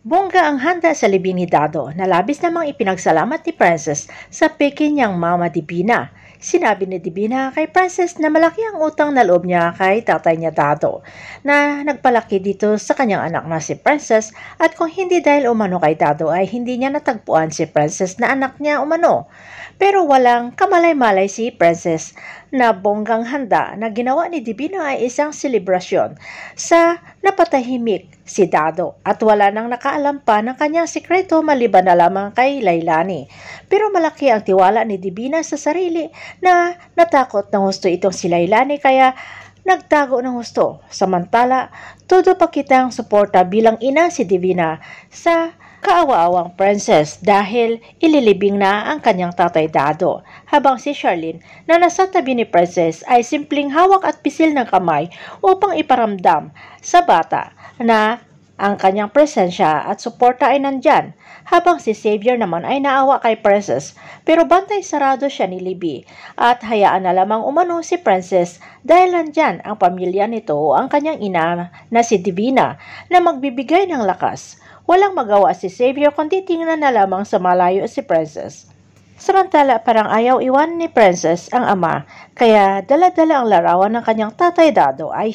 Bongga ang handa sa libing ni Dado na labis namang ipinagsalamat ni Princess sa peke niyang Mama Divina. Sinabi ni Divina kay Princess na malaki ang utang na loob niya kay tatay niya Dado na nagpalaki dito sa kanyang anak na si Princess, at kung hindi dahil umano kay Dado ay hindi niya natagpuan si Princess na anak niya umano. Pero walang kamalay-malay si Princess na bonggang handa na ginawa ni Divina ay isang selebrasyon sa napatahimik si Dado at wala nang nakaalam pa ng kanyang sikreto maliban na lamang kay Lailani. Pero malaki ang tiwala ni Divina sa sarili na natakot ng husto itong si Lailani kaya nagtago ng husto. Samantala, todo pa kitang suporta bilang ina si Divina sa kaawa-awang Princess dahil ililibing na ang kanyang tatay Dado, habang si Charlene na nasa tabi ni Princess ay simpleng hawak at pisil ng kamay upang iparamdam sa bata na ang kanyang presensya at suporta ay nandyan, habang si Xavier naman ay naawa kay Princess pero bantay sarado siya ni Libby at hayaan na lamang umano si Princess dahil nandyan ang pamilya nito o ang kanyang ina na si Divina na magbibigay ng lakas. Walang magawa si Xavier kundi tingnan na lamang sa malayo si Princess. Samantala parang ayaw iwan ni Princess ang ama kaya dala-dala ang larawan ng kanyang tatay Dado ay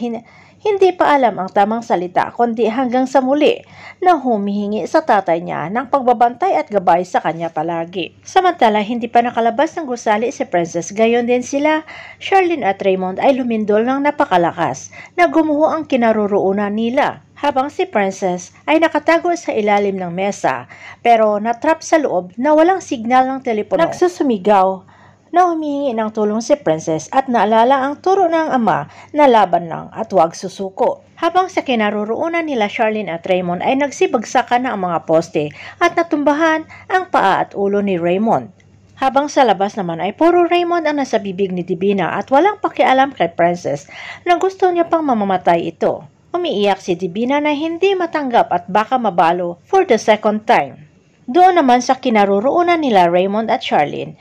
hindi pa alam ang tamang salita kundi hanggang sa muli na humihingi sa tatay niya ng pagbabantay at gabay sa kanya palagi. Samantala hindi pa nakalabas ng gusali si Princess, gayon din sila Charlene at Raymond ay lumindol ng napakalakas na gumuho ang kinaroroonan nila. Habang si Princess ay nakatago sa ilalim ng mesa pero natrap sa loob na walang signal ng telepono. Nagsusumigaw na humihingi ng tulong si Princess at naalala ang turo ng ama na laban lang at huwag susuko. Habang sa kinaroroonan nila Charlene at Raymond ay nagsibagsakan na ang mga poste at natumbahan ang paa at ulo ni Raymond. Habang sa labas naman ay puro Raymond ang nasa bibig ni Divina at walang pakialam kay Princess na gusto niya pang mamamatay ito. Umiiyak si Divina na hindi matanggap at baka mabalo for the second time. Doon naman sa kinaroroonan nila Raymond at Charlene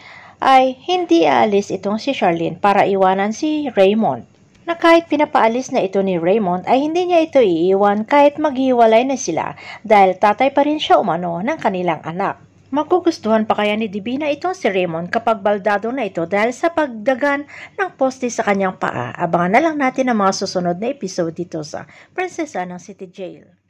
ay hindi aalis itong si Charlene para iwanan si Raymond. Na kahit pinapaalis na ito ni Raymond ay hindi niya ito iiwan kahit maghiwalay na sila dahil tatay pa rin siya umano ng kanilang anak. Magugustuhan pa kaya ni Divina itong si Raymond kapag baldado na ito dahil sa pagdagan ng poste sa kanyang paa? Abangan na lang natin ang mga susunod na episode dito sa Prinsesa ng City Jail.